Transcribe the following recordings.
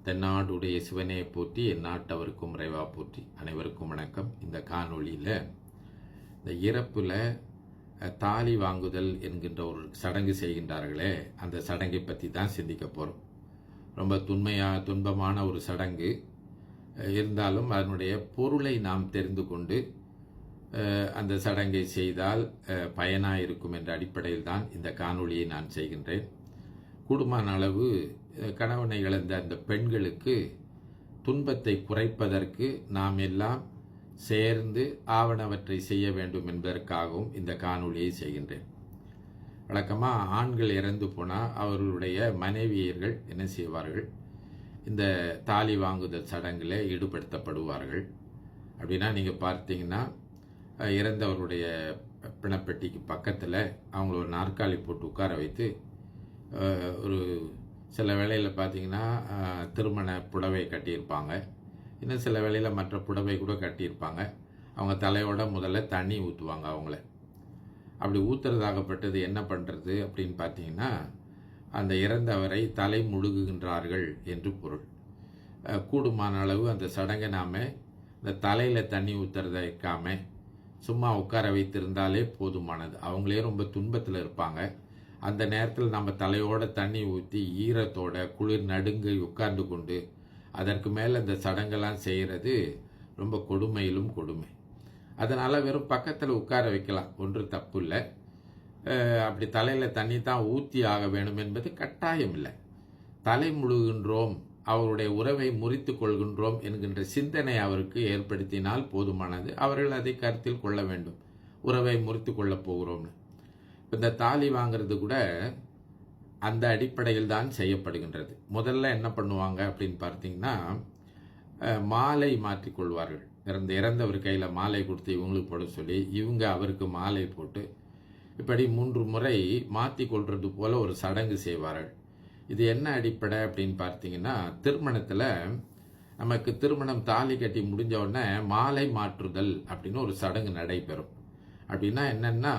தென்னாடுடைய சிவனே போற்றி எந்நாட்டவருக்கும் இறைவா போற்றி. அனைவருக்கும் வணக்கம். இந்த காணொளியில் இந்த இறப்பில் தாலி வாங்குதல் என்கின்ற ஒரு சடங்கு செய்கின்றார்களே, அந்த சடங்கை பற்றி தான் சிந்திக்க போகிறோம். ரொம்ப துன்பமான ஒரு சடங்கு இருந்தாலும் அதனுடைய பொருளை நாம் தெரிந்து கொண்டு அந்த சடங்கை செய்தால் பயனாக இருக்கும் என்ற அடிப்படையில் தான் இந்த காணொளியை நான் செய்கின்றேன். கூடுமான அளவு கணவனை இழந்த அந்த பெண்களுக்கு துன்பத்தை குறைப்பதற்கு நாம் எல்லாம் சேர்ந்து ஆவணவற்றை செய்ய வேண்டும் என்பதற்காகவும் இந்த காணொளியை செய்கின்றேன். வழக்கமாக ஆண்கள் இறந்து போனால் அவர்களுடைய மனைவியர்கள் என்ன செய்வார்கள், இந்த தாலி வாங்குதல் சடங்கில் ஈடுபடுத்தப்படுவார்கள். அப்படின்னா நீங்கள் பார்த்தீங்கன்னா இறந்தவருடைய பிணப்பெட்டிக்கு பக்கத்தில் அவங்கள ஒரு நாற்காலி போட்டு உட்கார வைத்து ஒரு சில வேளையில் பார்த்தீங்கன்னா திருமண புடவை கட்டியிருப்பாங்க, இன்னும் சில வேளையில் மற்ற புடவை கூட கட்டியிருப்பாங்க. அவங்க தலையோட முதல்ல தண்ணி ஊற்றுவாங்க அவங்கள. அப்படி ஊற்றுறதாகப்பட்டது என்ன பண்ணுறது அப்படின்னு பார்த்தீங்கன்னா, அந்த இறந்தவரை தலை முழுகுகின்றார்கள் என்று பொருள். கூடுமான அளவு அந்த சடங்கை நாம் இந்த தலையில் தண்ணி ஊற்றுறத வைக்காம சும்மா உட்கார வைத்திருந்தாலே போதுமானது. அவங்களே ரொம்ப துன்பத்தில் இருப்பாங்க. அந்த நேரத்தில் நம்ம தலையோட தண்ணி ஊற்றி ஈரத்தோட குளிர் நடுங்கி உட்கார்ந்து கொண்டு அதற்கு மேலே இந்த சடங்கெல்லாம் செய்கிறது ரொம்ப கொடுமையிலும் கொடுமை. அதனால் வெறும் பக்கத்தில் உட்கார வைக்கலாம், ஒன்று தப்பு இல்லை. அப்படி தலையில் தண்ணி தான் ஊற்றி ஆக வேணும் என்பது கட்டாயம் இல்லை. தலை முழுகின்றோம், அவருடைய உறவை முறித்து கொள்கின்றோம் என்கின்ற சிந்தனை அவருக்கு ஏற்படுத்தினால் போதுமானது. அவர்கள் அதை கருத்தில் கொள்ள வேண்டும், உறவை முறித்து கொள்ளப் போகிறோம்னு. இந்த தாலி வாங்கிறது கூட அந்த அடிப்படையில் தான் செய்யப்படுகின்றது. முதல்ல என்ன பண்ணுவாங்க அப்படின்னு பார்த்தீங்கன்னா, மாலை மாற்றிக்கொள்வார்கள். இறந்தவர் கையில் மாலை கொடுத்து இவங்களுக்கு போட சொல்லி இவங்க அவருக்கு மாலை போட்டு இப்படி 3 முறை மாற்றி கொள்வது போல ஒரு சடங்கு செய்வார்கள். இது என்ன அடிப்படை அப்படின்னு பார்த்தீங்கன்னா, திருமணத்தில் நமக்கு திருமணம் தாலி கட்டி முடிஞ்ச உடனே மாலை மாற்றுதல் அப்படின்னு ஒரு சடங்கு நடைபெறும். அப்படின்னா என்னன்னா,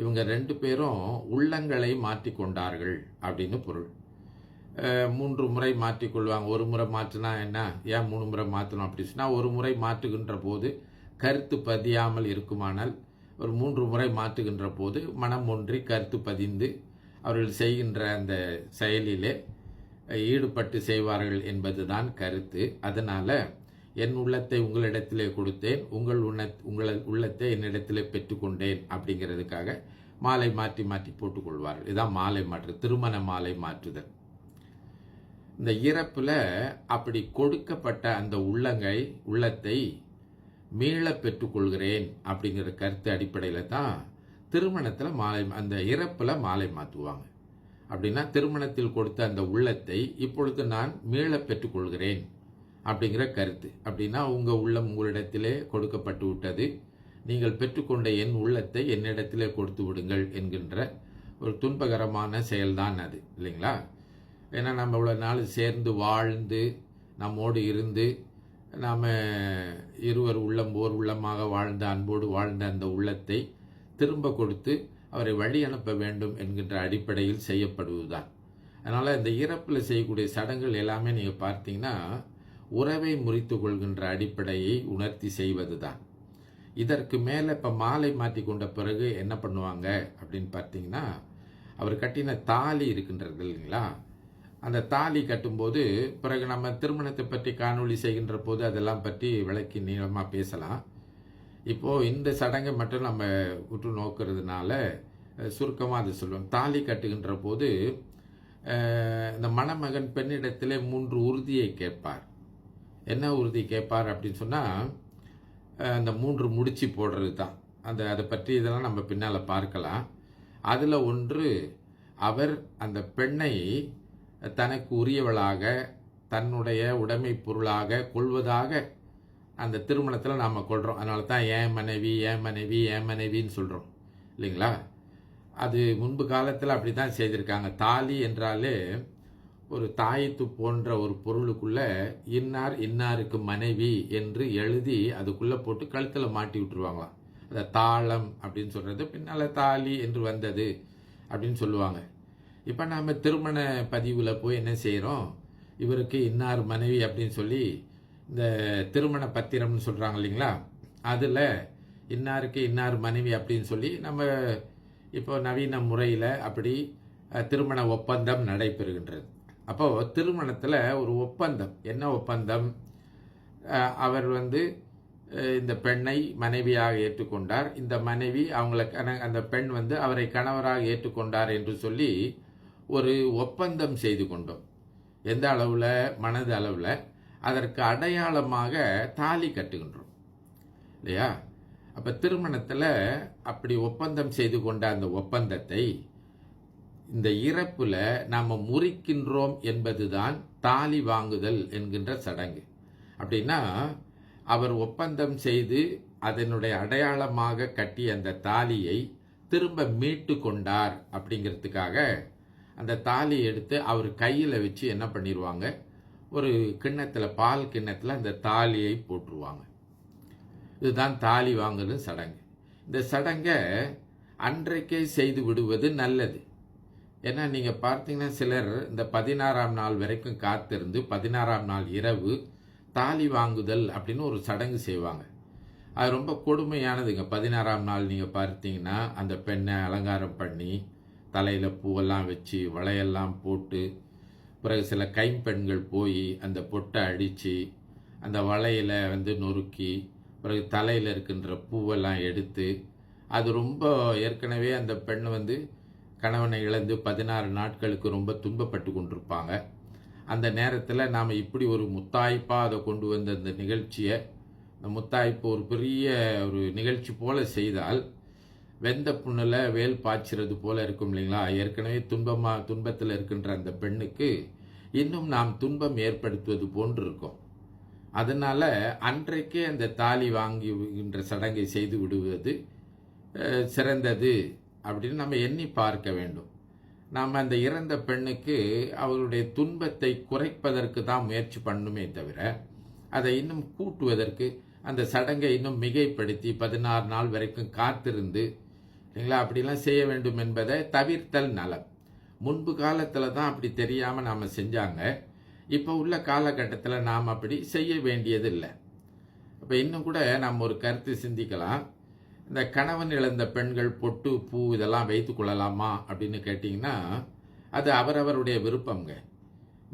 இவங்க 2 பேரும் உள்ளங்களை மாற்றிக்கொண்டார்கள் அப்படின்னு பொருள். 3 முறை மாற்றிக்கொள்வாங்க. ஒரு முறை மாற்றினா என்ன, ஏன் 3 முறை மாற்றணும் அப்படி சொன்னால், ஒரு முறை மாற்றுகின்ற போது கருத்து பதியாமல் இருக்குமானால், ஒரு 3 முறை மாற்றுகின்ற போது மனம் ஒன்றி கருத்து பதிந்து அவர்கள் செய்கின்ற அந்த செயலிலே ஈடுபட்டு செய்வார்கள் என்பதுதான் கருத்து. அதனால் என் உள்ளத்தை உங்களிடத்திலே கொடுத்தேன், உங்கள் உள்ளத்தை என்னிடத்திலே பெற்றுக்கொண்டேன் அப்படிங்கிறதுக்காக மாலை மாற்றி மாற்றி போட்டுக்கொள்வார்கள். இதுதான் மாலை மாற்று, திருமண மாலை மாற்றுதல். இந்த இறப்பில் அப்படி கொடுக்கப்பட்ட அந்த உள்ளத்தை மீள பெற்றுக்கொள்கிறேன் அப்படிங்கிற கருத்து அடிப்படையில் தான் திருமணத்தில் அந்த இறப்பில் மாலை மாற்றுவாங்க. அப்படின்னா திருமணத்தில் கொடுத்த அந்த உள்ளத்தை இப்பொழுது நான் மீள பெற்றுக்கொள்கிறேன் அப்படிங்கிற கருத்து. அப்படின்னா உங்கள் உள்ளம் உங்களிடத்திலே கொடுக்கப்பட்டு விட்டது, நீங்கள் பெற்றுக்கொண்ட என் உள்ளத்தை என்னிடத்திலே கொடுத்து விடுங்கள் என்கின்ற ஒரு துன்பகரமான செயல்தான் அது, இல்லைங்களா? ஏன்னா நம்ம இவ்வளோ நாள் சேர்ந்து வாழ்ந்து நம்மோடு இருந்து நாம் இருவர் ஓர் உள்ளமாக வாழ்ந்த அன்போடு வாழ்ந்த அந்த உள்ளத்தை திரும்ப கொடுத்து அவரை வழி அனுப்ப வேண்டும் என்கின்ற அடிப்படையில் செய்யப்படுவதுதான். அதனால் இந்த இறப்பில் செய்யக்கூடிய சடங்குகள் எல்லாமே நீங்கள் பார்த்தீங்கன்னா உறவை முறித்து கொள்கின்ற அடிப்படையை உணர்த்தி செய்வது தான். இதற்கு மேலே இப்போ மாலை மாற்றி கொண்ட பிறகு என்ன பண்ணுவாங்க அப்படின்னு பார்த்தீங்கன்னா, அவர் கட்டின தாலி இருக்கின்றது இல்லைங்களா, அந்த தாலி கட்டும்போது பிறகு நம்ம திருமணத்தை பற்றி காணொளி செய்கின்ற போது அதெல்லாம் பற்றி விளக்கி நீளமாக பேசலாம். இப்போது இந்த சடங்கை மட்டும் நம்ம உற்று நோக்கிறதுனால சுருக்கமாக அதை சொல்லுவோம். தாலி கட்டுகின்ற போது இந்த மணமகன் பெண்ணிடத்திலே 3 உறுதியை கேட்பார். என்ன உறுதி கேட்பார் அப்படின்னு சொன்னால், அந்த 3 முடிச்சு போடுறது தான். அதை பற்றி இதெல்லாம் நம்ம பின்னால் பார்க்கலாம். அதில் ஒன்று, அவர் அந்த பெண்ணை தனக்கு உரியவளாக தன்னுடைய உடைமை பொருளாக கொள்வதாக அந்த திருமணத்தில் நாம் கொள்கிறோம். அதனால தான் ஏன் மனைவின்னு சொல்கிறோம், இல்லைங்களா? அது முன்பு காலத்தில் அப்படி தான் செய்திருக்காங்க. தாலி என்றாலே ஒரு தாயத்து போன்ற ஒரு பொருளுக்குள்ள இன்னாருக்கு மனைவி என்று எழுதி அதுக்குள்ளே போட்டு கழுத்தில் மாட்டி விட்டுருவாங்களாம். அதை தாளம் அப்படின்னு சொல்கிறது பின்னால் தாலி என்று வந்தது அப்படின்னு சொல்லுவாங்க. இப்போ நாம் திருமண பதிவில் போய் என்ன செய்கிறோம், இவருக்கு இன்னார் மனைவி அப்படின்னு சொல்லி இந்த திருமண பத்திரம்னு சொல்கிறாங்க இல்லைங்களா, அதில் இன்னாருக்கு இன்னார் மனைவி அப்படின்னு சொல்லி நம்ம இப்போ நவீன முறையில் அப்படி திருமண ஒப்பந்தம் நடைபெறுகின்றது. அப்போது திருமணத்தில் ஒரு ஒப்பந்தம், என்ன ஒப்பந்தம்? அவர் இந்த பெண்ணை மனைவியாக ஏற்றுக்கொண்டார், இந்த மனைவி அந்த பெண் அவரை கணவராக ஏற்றுக்கொண்டார் என்று சொல்லி ஒரு ஒப்பந்தம் செய்து கொண்டோம். எந்த அளவில்? மனது அளவில். அதற்கு அடையாளமாக தாலி கட்டுகின்றோம் இல்லையா? அப்போ திருமணத்தில் அப்படி ஒப்பந்தம் செய்து கொண்ட அந்த ஒப்பந்தத்தை இந்த இறப்பில் நாம் முறிக்கின்றோம் என்பதுதான் தாலி வாங்குதல் என்கின்ற சடங்கு. அப்படின்னா அவர் ஒப்பந்தம் செய்து அதனுடைய அடையாளமாக கட்டிய அந்த தாலியை திரும்ப மீட்டு கொண்டார் அப்படிங்கிறதுக்காக அந்த தாலியை எடுத்து அவர் கையில் வச்சு என்ன பண்ணிடுவாங்க, ஒரு கிண்ணத்தில், பால் கிண்ணத்தில் அந்த தாலியை போட்டுருவாங்க. இதுதான் தாலி வாங்குறது சடங்கு. இந்த சடங்கை அன்றைக்கே செய்து விடுவது நல்லது. ஏன்னா நீங்கள் பார்த்தீங்கன்னா சிலர் இந்த 16ஆம் நாள் வரைக்கும் காத்திருந்து 16ஆம் நாள் இரவு தாலி வாங்குதல் அப்படின்னு ஒரு சடங்கு செய்வாங்க. அது ரொம்ப கொடுமையானதுங்க. 16ஆம் நாள் நீங்கள் பார்த்தீங்கன்னா அந்த பெண்ணை அலங்காரம் பண்ணி தலையில் பூவெல்லாம் வச்சு வளையெல்லாம் போட்டு, பிறகு சில கைம்பெண்கள் போய் அந்த பொட்டை அடித்து அந்த வளையலை நொறுக்கி, பிறகு தலையில் இருக்கின்ற பூவெல்லாம் எடுத்து, அது ரொம்ப ஏற்கனவே அந்த பெண் கணவனை இழந்து 16 நாட்களுக்கு ரொம்ப துன்பப்பட்டு கொண்டிருப்பாங்க. அந்த நேரத்தில் நாம் இப்படி ஒரு முத்தாய்ப்பாக அதை கொண்டு வந்த அந்த நிகழ்ச்சியை, இந்த முத்தாய்ப்பு ஒரு பெரிய ஒரு நிகழ்ச்சி போல் செய்தால் வெந்த புண்ணில் வேல் பாய்ச்சிறது போல் இருக்கும் இல்லைங்களா? ஏற்கனவே துன்பத்தில் இருக்கின்ற அந்த பெண்ணுக்கு இன்னும் நாம் துன்பம் ஏற்படுத்துவது போன்று இருக்கும். அதனால் அன்றைக்கே அந்த தாலி வாங்குகின்ற சடங்கை செய்து விடுவது சிறந்தது அப்படின்னு நம்ம எண்ணி பார்க்க வேண்டும். நாம் அந்த இறந்த பெண்ணுக்கு அவருடைய துன்பத்தை குறைப்பதற்கு தான் முயற்சி பண்ணுமே தவிர, அதை இன்னும் கூட்டுவதற்கு அந்த சடங்கை இன்னும் மிகைப்படுத்தி 16 நாள் வரைக்கும் காத்திருந்து இல்லைங்களா அப்படிலாம் செய்ய வேண்டும் என்பதை தவிர்த்தல் நலம். முன்பு காலத்தில் தான் அப்படி தெரியாமல் நாம் செஞ்சாங்க. இப்போ உள்ள காலகட்டத்தில் நாம் அப்படி செய்ய வேண்டியதில்லை. அப்போ இன்னும் கூட நாம் ஒரு கருத்து சிந்திக்கலாம். இந்த கணவன் இழந்த பெண்கள் பொட்டு பூ இதெல்லாம் வைத்து கொள்ளலாமா அப்படின்னு கேட்டிங்கன்னா, அது அவரவருடைய விருப்பங்க.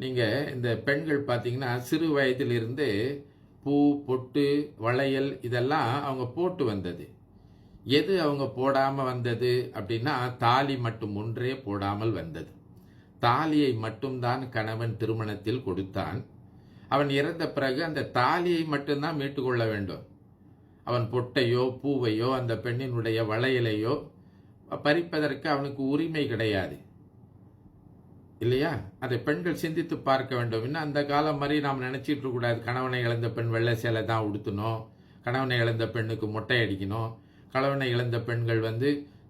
நீங்கள் இந்த பெண்கள் பார்த்தீங்கன்னா சிறு வயதிலிருந்து பூ, பொட்டு, வளையல் இதெல்லாம் அவங்க போட்டு வந்தது. எது அவங்க போடாமல் வந்தது அப்படின்னா, தாலி மட்டும் ஒன்றே போடாமல் வந்தது. தாலியை மட்டும்தான் கணவன் திருமணத்தில் கொடுத்தான். அவன் இறந்த பிறகு அந்த தாலியை மட்டும்தான் மீட்டுக்கொள்ள வேண்டும். அவன் பொட்டையோ பூவையோ அந்த பெண்ணினுடைய வளையலையோ பறிப்பதற்கு அவனுக்கு உரிமை கிடையாது இல்லையா? அதை பெண்கள் சிந்தித்து பார்க்க வேண்டும். இன்னும் அந்த காலம் மாதிரி நாம் நினச்சிட்டு இருக்கக்கூடாது, கணவனை இழந்த பெண் வெள்ளை சேலை தான் உடுத்தணும், கணவனை இழந்த பெண்ணுக்கு மொட்டை அடிக்கணும், கணவனை இழந்த பெண்கள்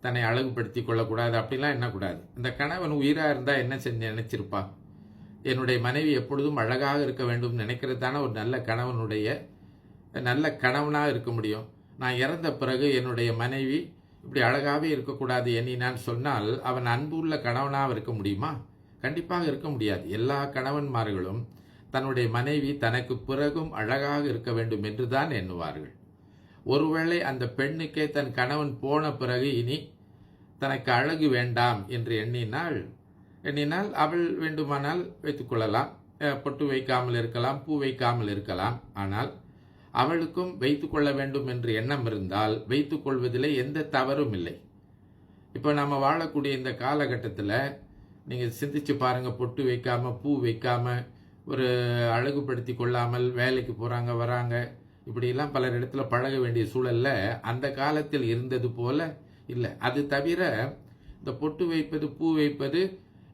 தன்னை அழகுபடுத்தி கொள்ளக்கூடாது அப்படிலாம் எண்ணக்கூடாது. அந்த கணவன் உயிராக இருந்தால் என்ன நினைச்சிருப்பா? என்னுடைய மனைவி எப்பொழுதும் அழகாக இருக்க வேண்டும் நினைக்கிறது தானே ஒரு நல்ல கணவனாக இருக்க முடியும். நான் இறந்த பிறகு என்னுடைய மனைவி இப்படி அழகாகவே இருக்கக்கூடாது எண்ணினான்னு சொன்னால் அவன் அன்பு உள்ள கணவனாக இருக்க முடியுமா? கண்டிப்பாக இருக்க முடியாது. எல்லா கணவன்மார்களும் தன்னுடைய மனைவி தனக்கு பிறகும் அழகாக இருக்க வேண்டும் என்று தான் எண்ணுவார்கள். ஒருவேளை அந்த பெண்ணுக்கே தன் கணவன் போன பிறகு இனி தனக்கு அழகு வேண்டாம் என்று எண்ணினால் அவள் வேண்டுமானால் வைத்துக்கொள்ளலாம், பொட்டு வைக்காமல் இருக்கலாம், பூ வைக்காமல் இருக்கலாம். ஆனால் அவளுக்கும் வைத்துக்கொள்ள வேண்டும் என்று எண்ணம் இருந்தால் வைத்துக்கொள்வதில் எந்த தவறும் இல்லை. இப்போ நம்ம வாழக்கூடிய இந்த காலகட்டத்தில் நீங்கள் சிந்திச்சு பாருங்கள், பொட்டு வைக்காமல், பூ வைக்காமல், ஒரு அழகுபடுத்தி கொள்ளாமல் வேலைக்கு போகிறாங்க வராங்க, இப்படிலாம் பலர் இடத்துல பழக வேண்டிய சூழலில் அந்த காலத்தில் இருந்தது போல இல்லை. அது தவிர இந்த பொட்டு வைப்பது, பூ வைப்பது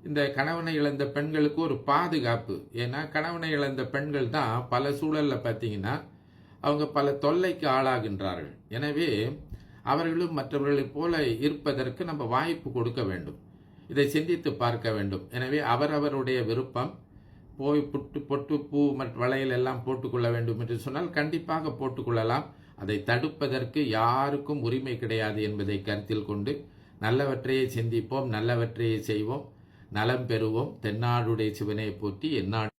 இந்த கணவனை இழந்த பெண்களுக்கு ஒரு பாதுகாப்பு. ஏன்னா கணவனை இழந்த பெண்கள் தான் பல சூழலில் பார்த்தீங்கன்னா அவங்க பல தொல்லைக்கு ஆளாகின்றார்கள். எனவே அவர்களும் மற்றவர்களைப் போல இருப்பதற்கு நம்ம வாய்ப்பு கொடுக்க வேண்டும். இதை சிந்தித்து பார்க்க வேண்டும். எனவே அவரவருடைய விருப்பம். போய் பொட்டு பூ மற்றும் வளையல் எல்லாம் போட்டுக்கொள்ள வேண்டும் என்று சொன்னால் கண்டிப்பாக போட்டுக்கொள்ளலாம். அதை தடுப்பதற்கு யாருக்கும் உரிமை கிடையாது என்பதை கருத்தில் கொண்டு நல்லவற்றையே சிந்திப்போம், நல்லவற்றையே செய்வோம், நலம் பெறுவோம். தென்னாடுடைய சிவனை போற்றி எந்நாடு